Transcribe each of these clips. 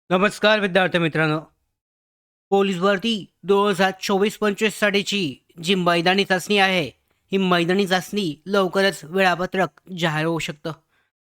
नमस्कार विद्यार्थी मित्रांनो. पोलीस भरती 2024-25साठीची जी मैदानी चाचणी आहे, ही मैदानी चाचणी लवकरच वेळापत्रक जाहीर होऊ शकतं.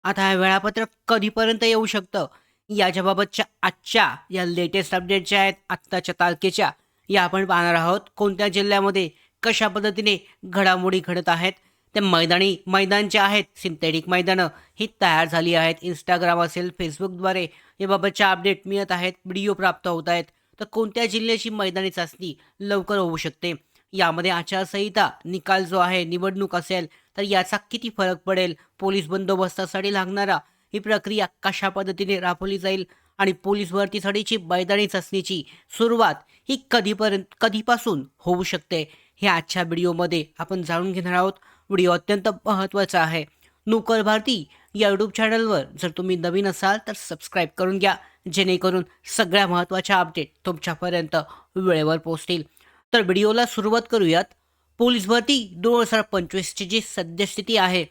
आता हे वेळापत्रक कधीपर्यंत येऊ शकतं, याच्याबाबतच्या आजच्या या लेटेस्ट अपडेट ज्या आहेत, आत्ताच्या तारखेच्या, या आपण पाहणार आहोत. कोणत्या जिल्ह्यामध्ये कशा पद्धतीने घडामोडी घडत आहेत. ते मैदानी मैदान जे आहेत, सिंथेटिक मैदानं ही तयार झाली आहेत. Instagram असेल, Facebookद्वारे याबाबतच्या अपडेट मिळत आहेत, व्हिडिओ प्राप्त होत आहेत. तर कोणत्या जिल्ह्याची मैदानी चाचणी लवकर होऊ शकते, यामध्ये आचारसंहिता निकाल जो आहे, निवडणूक असेल, तर याचा किती फरक पडेल, पोलीस बंदोबस्तासाठी लागणारा ही प्रक्रिया कशा पद्धतीने राबवली जाईल आणि पोलीस भरतीसाठीची मैदानी चाचणीची सुरुवात ही कधीपासून होऊ शकते, हे आजच्या व्हिडिओमध्ये आपण जाणून घेणार आहोत. व्हिडिओ अत्यंत महत्त्वाचा आहे. नोकर भारती या यूट्यूब चॅनलवर जर तुम्ही नवीन असाल तर सबस्क्राईब करून घ्या, जेणेकरून सगळ्या महत्त्वाच्या अपडेट तुमच्यापर्यंत वेळेवर पोहोचतील. तर व्हिडिओला सुरुवात करूयात. पोलीस भरती 2025ची जी सद्यस्थिती आहे,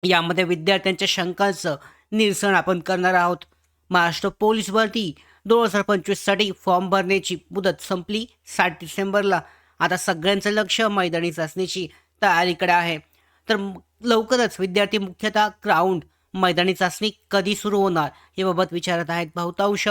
यामध्ये विद्यार्थ्यांच्या शंकांचं निरसन आपण करणार आहोत. महाराष्ट्र पोलीस भरती 2025साठी फॉर्म भरण्याची मुदत संपली 7 डिसेंबरला. आता सगळ्यांचं लक्ष मैदानी चाचणीची तयारीकडे आहे. तर लवकरच विद्यार्थी मुख्यतः ग्राउंड मैदानी चाचणी कधी सुरू होणार याबाबत विचारत आहेत. बहुतांश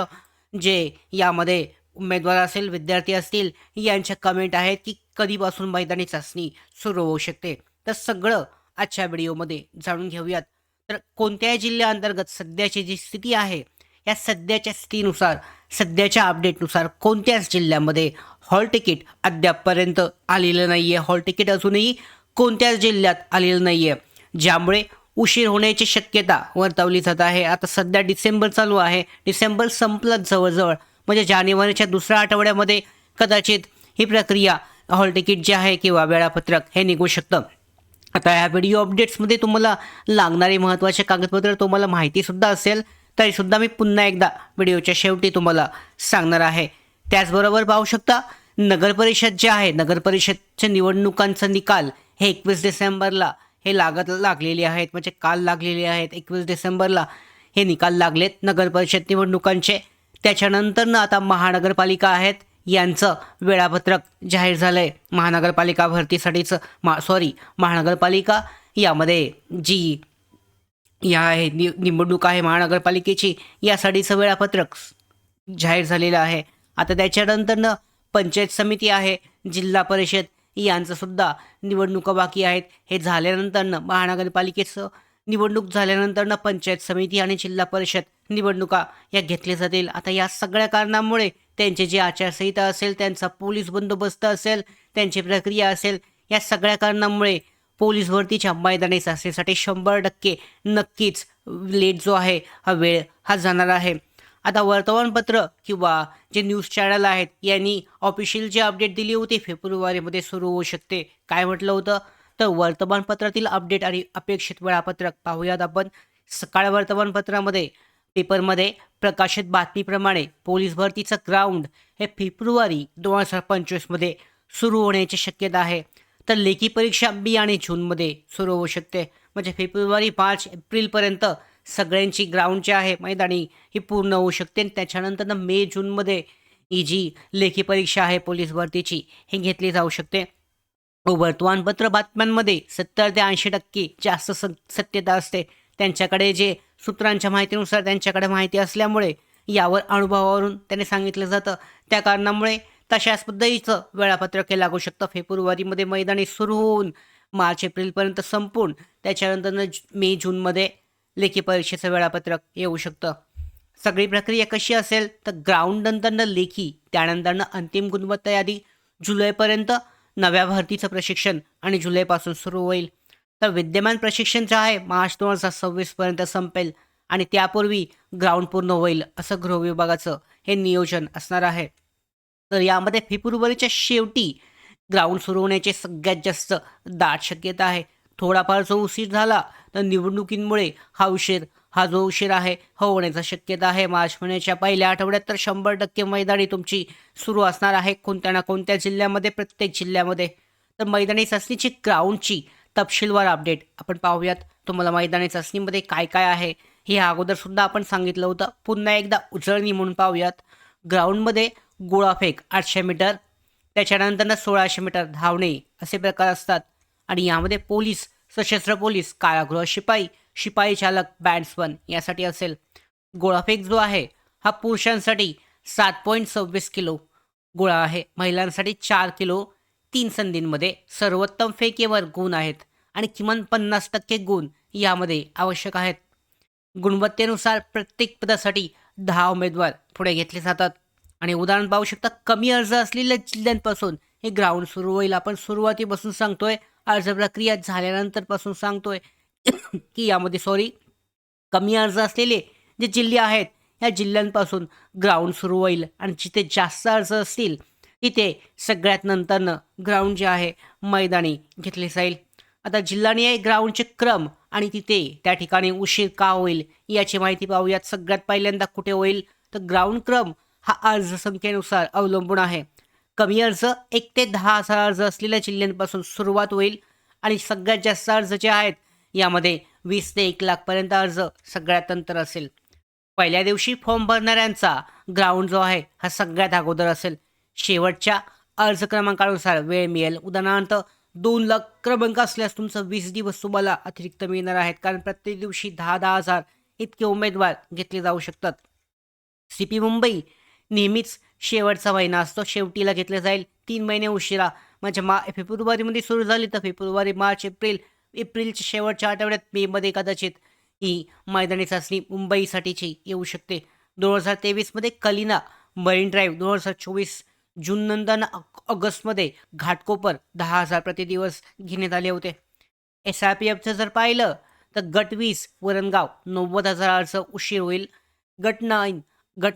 जे यामध्ये उमेदवार असेल, विद्यार्थी असतील, यांच्या कमेंट आहेत की कधीपासून मैदानी चाचणी सुरू होऊ शकते. तर सगळं आजच्या व्हिडिओमध्ये जाणून घेऊयात. तर कोणत्याही जिल्ह्याअंतर्गत सध्याची जी स्थिती आहे, या सध्याच्या स्थितीनुसार, सध्याच्या अपडेटनुसार कोणत्याच जिल्ह्यामध्ये हॉल तिकीट अद्यापपर्यंत आलेलं नाही आहे. हॉल तिकीट अजूनही कोणत्याच जिल्ह्यात आलेलं नाही आहे, ज्यामुळे उशीर होण्याची शक्यता वर्तवली जात आहे. आता सध्या डिसेंबर चालू आहे, डिसेंबर संपलंच जवळजवळ, म्हणजे जानेवारीच्या दुसऱ्या आठवड्यामध्ये कदाचित ही प्रक्रिया, हॉल तिकीट जे आहे किंवा वेळापत्रक हे निघू शकतं. आता ह्या व्हिडिओ अपडेट्समध्ये तुम्हाला लागणारे महत्त्वाचे कागदपत्र तुम्हाला माहितीसुद्धा असेल, तरीसुद्धा मी पुन्हा एकदा व्हिडिओच्या शेवटी तुम्हाला सांगणार आहे. त्याचबरोबर पाहू शकता, नगरपरिषद जे आहे, नगरपरिषदच्या निवडणुकांचा निकाल हे 21 डिसेंबरला हे लागलेले आहेत, म्हणजे काल लागलेले आहेत. 21 डिसेंबरला हे निकाल लागलेत नगरपरिषद निवडणुकांचे. त्याच्यानंतरनं आता महानगरपालिका आहेत, यांचं वेळापत्रक जाहीर झालं आहे. महानगरपालिका भरतीसाठीचं महानगरपालिका यामध्ये जी आहे निवडणूक आहे महानगरपालिकेची, यासाठीचं वेळापत्रक जाहीर झालेलं आहे. आता त्याच्यानंतरनं पंचायत समिती आहे, जिल्हा परिषद यांचंसुद्धा निवडणुका बाकी आहेत. हे झाल्यानंतरनं महानगरपालिकेचं निवडणूक झाल्यानंतरनं पंचायत समिती आणि जिल्हा परिषद निवडणुका या घेतल्या जातील. आता या सगळ्या कारणांमुळे त्यांची जी आचारसंहिता असेल, त्यांचा पोलीस बंदोबस्त असेल, त्यांची प्रक्रिया असेल, या सगळ्या कारणांमुळे पोलीस भरतीच्या मैदानी चाचणीसाठी 100% नक्कीच लेट जो आहे हा वेळ हा जाणार आहे. आता वर्तमानपत्र किंवा जे न्यूज चॅनल आहेत, यांनी ऑफिशियल जी अपडेट दिली होती फेब्रुवारीमध्ये सुरू होऊ शकते. काय म्हटलं होतं, तर वर्तमानपत्रातील अपडेट आणि अपेक्षित वेळापत्रक पाहूयात आपण. सकाळ वर्तमानपत्रामध्ये पेपरमध्ये प्रकाशित बातमीप्रमाणे पोलीस भरतीचं ग्राउंड हे फेब्रुवारी 2025मध्ये सुरू होण्याची शक्यता आहे. तर लेखी परीक्षा मे आणि जूनमध्ये सुरू होऊ शकते. म्हणजे फेब्रुवारी, मार्च, एप्रिलपर्यंत सगळ्यांची ग्राउंड जी आहे मैदानी ही पूर्ण होऊ शकते. आणि त्याच्यानंतर मे जूनमध्ये ही जी लेखी परीक्षा आहे पोलीस भरतीची ही घेतली जाऊ शकते. वर्तमानपत्र बातम्यांमध्ये 70 ते 80% जास्त सत्यता असते. त्यांच्याकडे जे सूत्रांच्या माहितीनुसार त्यांच्याकडे माहिती असल्यामुळे यावर अनुभवावरून त्याने सांगितलं जातं. त्या कारणामुळे तशाच पद्धतीचं वेळापत्रक हे लागू शकतं. फेब्रुवारीमध्ये मैदानी सुरू होऊन मार्च एप्रिलपर्यंत संपून त्याच्यानंतरनं मे जूनमध्ये लेखी परीक्षेचं वेळापत्रक येऊ शकतं. सगळी प्रक्रिया कशी असेल, तर ग्राउंड नंतरनं लेखी, त्यानंतरनं अंतिम गुणवत्ता यादी जुलैपर्यंत, नव्या भरतीचं प्रशिक्षण आणि जुलैपासून सुरू होईल. तर विद्यमान प्रशिक्षण जे आहे मार्च 2026पर्यंत संपेल आणि त्यापूर्वी ग्राउंड पूर्ण होईल, असं गृह विभागाचं हे नियोजन असणार आहे. तर यामध्ये फेब्रुवारीच्या शेवटी ग्राउंड सुरू होण्याची सगळ्यात जास्त दाट शक्यता आहे. थोडाफार जो उशीर झाला तर निवडणुकींमुळे हा जो उशीर आहे होण्याची शक्यता आहे. मार्च महिन्याच्या पहिल्या आठवड्यात तर 100% मैदानी तुमची सुरू असणार आहे, कोणत्या ना कोणत्या जिल्ह्यामध्ये, प्रत्येक जिल्ह्यामध्ये. तर मैदानी चाचणीची ग्राउंडची तपशीलवार अपडेट आपण पाहूयात. तुम्हाला मैदानी चाचणीमध्ये काय काय आहे हे अगोदरसुद्धा आपण सांगितलं होतं. पुन्हा एकदा उजळणी म्हणून पाहूयात. ग्राउंडमध्ये गोळाफेक 800 मीटर, त्याच्यानंतरनं 1600 मीटर धावणे असे प्रकार असतात आणि यामध्ये पोलीस, सशस्त्र पोलीस, कारागृह शिपाई, शिपाई चालक, बॅट्समन यासाठी असेल. गोळाफेक जो आहे हा पुरुषांसाठी 7.26 किलो गोळा आहे. महिलांसाठी 4 किलो. 3 संधींमध्ये सर्वोत्तम फेकेवर गुण आहेत आणि किमान 50% गुण यामध्ये आवश्यक आहेत. गुणवत्तेनुसार प्रत्येक पदासाठी 10 उमेदवार पुढे घेतले जातात आणि उदाहरण पाहू शकता. कमी अर्ज असलेल्या जिल्ह्यांपासून हे ग्राउंड सुरू होईल. आपण सुरुवातीपासून सांगतोय, अर्ज प्रक्रिया झाल्यानंतरपासून सांगतोय की यामध्ये कमी अर्ज असलेले जे जिल्हे आहेत या जिल्ह्यांपासून ग्राउंड सुरू होईल आणि जिथे जास्त अर्ज असतील तिथे सगळ्यात नंतरनं ग्राउंड जे आहे मैदानी घेतले जाईल. आता जिल्हानिहाय ग्राउंडचे क्रम आणि तिथे त्या ठिकाणी उशीर का होईल याची माहिती पाहूयात. सगळ्यात पहिल्यांदा कुठे होईल तर ग्राउंड क्रम हा अर्ज संख्येनुसार अवलंबून आहे. कमी अर्ज 1 ते 10,000 अर्ज असलेल्या जिल्ह्यांपासून सुरुवात होईल आणि सगळ्यात जास्त अर्ज जे आहेत यामध्ये 20 ते 1 लाखपर्यंत अर्ज सगळ्यात नंतर असेल. पहिल्या दिवशी फॉर्म भरणाऱ्यांचा ग्राउंड जो आहे हा सगळ्यात अगोदर असेल. शेवटच्या अर्ज क्रमांकानुसार वेळ मिळेल. उदाहरणार्थ 2 लाख क्रमांक असल्यास तुमचं 20 दिवस तुम्हाला अतिरिक्त मिळणार आहेत, कारण प्रत्येक दिवशी 10,000 इतके उमेदवार घेतले जाऊ शकतात. CP मुंबई नेहमीच शेवटचा महिना असतो, शेवटीला घेतले जाईल. 3 महिने उशिरा म्हणजे फेब्रुवारीमध्ये सुरू झाली तर फेब्रुवारी, मार्च, एप्रिलच्या शेवटच्या आठवड्यात, मेमध्ये कदाचित ही मैदानी चाचणी मुंबईसाठीची येऊ शकते. 2023मध्ये कलिना मरीन ड्राईव्ह, 2024 जून नंतर ऑगस्टमध्ये घाटकोपर 10,000 प्रतिदिवस घेण्यात आले होते. SRPFचं जर पाहिलं तर गट 20 वरणगाव 90,000 अर्ज उशीर होईल. गट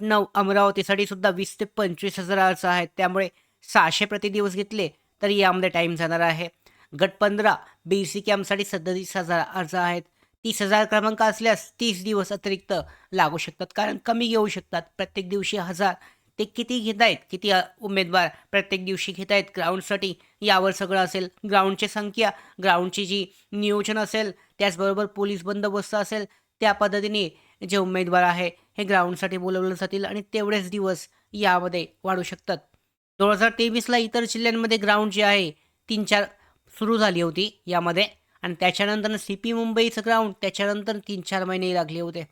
9 अमरावतीसाठी सुद्धा 20 ते 25,000 अर्ज आहेत, त्यामुळे 600 प्रतिदिवस घेतले तरी यामध्ये टाईम जाणार आहे. गट 15 BC कॅम्पसाठी 37,000 अर्ज आहेत. 30,000 क्रमांक असल्यास 30 दिवस अतिरिक्त लागू शकतात, कारण कमी घेऊ शकतात. प्रत्येक दिवशी 1000 ते किती घेत आहेत, किती उमेदवार प्रत्येक दिवशी घेत आहेत ग्राउंडसाठी यावर सगळं असेल. ग्राउंडची संख्या, ग्राउंडची जी नियोजन असेल, त्याचबरोबर पोलीस बंदोबस्त असेल, त्या पद्धतीने जे उमेदवार आहे हे ग्राउंडसाठी बोलवले जातील आणि तेवढेच दिवस यामध्ये वाढू शकतात. 2023ला इतर जिल्ह्यांमध्ये ग्राउंड जे आहे 3-4 सुरू झाली होती यामध्ये आणि त्याच्यानंतर CP मुंबईचं ग्राउंड त्याच्यानंतर 3-4 महिने लागले होते.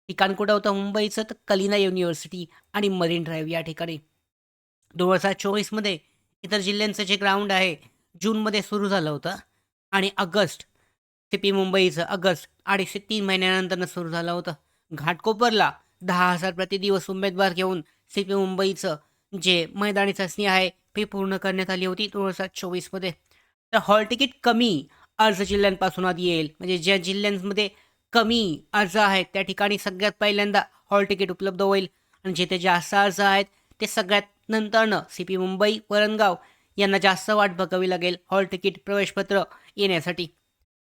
ठिकाण कुठं होतं मुंबईचं तर कलिना युनिव्हर्सिटी आणि मरीन ड्राईव्ह या ठिकाणी. 2024मध्ये इतर जिल्ह्यांचं जे ग्राउंड आहे जूनमध्ये सुरू झालं होतं आणि CP मुंबईचं ऑगस्ट 2.5 ते 3 महिन्यानंतर सुरू झालं होतं. घाटकोपरला 10,000 प्रतिदिवस उमेदवार घेऊन CP मुंबईचं जे मैदानी चाचणी आहे ती पूर्ण करण्यात आली होती 2024मध्ये. तर हॉल तिकीट कमी अर्ज जिल्ह्यांपासून आधी येईल, म्हणजे ज्या जिल्ह्यांमध्ये कमी अर्ज आहेत त्या ठिकाणी सगळ्यात पहिल्यांदा हॉल तिकीट उपलब्ध होईल आणि जिथे जास्त अर्ज आहेत ते सगळ्यात नंतरनं CP मुंबई, वरणगाव यांना जास्त वाट बघावी लागेल हॉल तिकीट प्रवेशपत्र येण्यासाठी.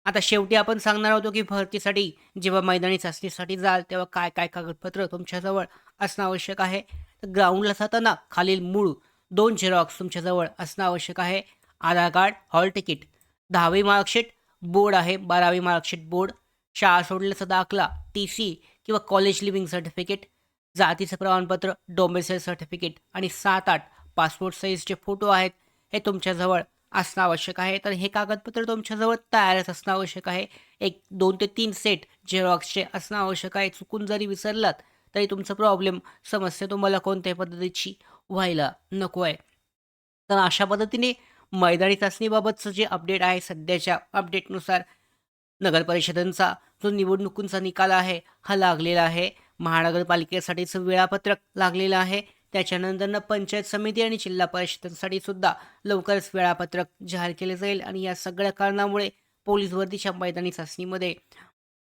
आता शेवटी आपण सांगणार होतो की भरतीसाठी जेव्हा मैदानी चाचणीसाठी जाल तेव्हा काय काय कागदपत्र तुमच्याजवळ असणं आवश्यक आहे. तर ग्राउंडला जाताना खालील मूळ 2 झेरॉक्स तुमच्याजवळ असणं आवश्यक आहे. आधार कार्ड, हॉल तिकीट, 10वी मार्कशीट, बोर्ड आहे 12वी मार्कशीट बोर्ड, शाळा सोडल्याचा दाखला, TC किंवा कॉलेज लिव्हिंग सर्टिफिकेट, जातीचं प्रमाणपत्र, डोमेसाईल सर्टिफिकेट आणि 7-8 पासपोर्ट साईजचे फोटो आहेत हे तुमच्याजवळ असणं आवश्यक आहे. तर हे कागदपत्र तुमच्याजवळ तयारच असणं आवश्यक आहे. 2 ते 3 सेट झेरॉक्सचे असणं आवश्यक आहे. चुकून जरी विसरलात तरी तुमचा समस्या तुम्हाला कोणत्याही पद्धतीची व्हायला नको आहे. तर अशा पद्धतीने मैदानी चाचणीबाबतचं जे अपडेट आहे सध्याच्या अपडेटनुसार नगर परिषदांचा जो निवडणुकीचा निकाल आहे हा लागलेला आहे. महानगरपालिकेसाठीचं वेळापत्रक लागलेलं आहे. त्याच्यानंतरनं पंचायत समिती आणि जिल्हा परिषदांसाठी सुद्धा लवकरच वेळापत्रक जाहीर केले जाईल आणि या सगळ्या कारणामुळे पोलीस भरतीच्या मैदानी चाचणीमध्ये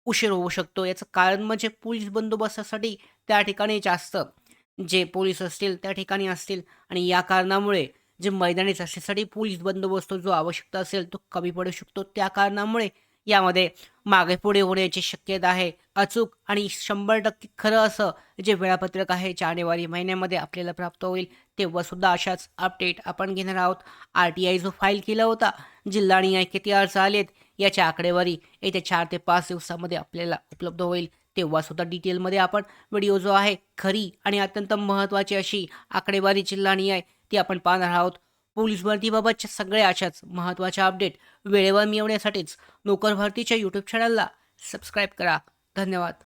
उशीर होऊ शकतो. याचं कारण म्हणजे पोलीस बंदोबस्तासाठी त्या ठिकाणी जास्त जे पोलीस असतील त्या ठिकाणी असतील आणि या कारणामुळे जे मैदानी चाचणीसाठी पोलीस बंदोबस्त जो आवश्यकता असेल तो कमी पडू शकतो. त्या कारणामुळे यामध्ये मागे पुढे होण्याची शक्यता आहे. अचूक आणि 100% खरं असं जे वेळापत्रक आहे जानेवारी महिन्यामध्ये आपल्याला प्राप्त होईल तेव्हासुद्धा अशाच अपडेट आपण घेणार आहोत. RTI जो फाईल केला होता जिल्हानिहाय किती अर्ज आलेत याची आकडेवारी येत्या 4 ते 5 दिवसामध्ये आपल्याला उपलब्ध होईल. तेव्हा सुद्धा डिटेलमध्ये आपण व्हिडिओ जो आहे खरी आणि अत्यंत महत्त्वाची अशी आकडेवारी चिल्लाणी आहे ती आपण पाहणार आहोत. पोलीस भरतीबाबतच्या सगळ्या अशाच महत्त्वाच्या अपडेट वेळेवर मिळवण्यासाठीच नोकर भरतीच्या यूट्यूब चॅनलला सबस्क्राईब करा. धन्यवाद.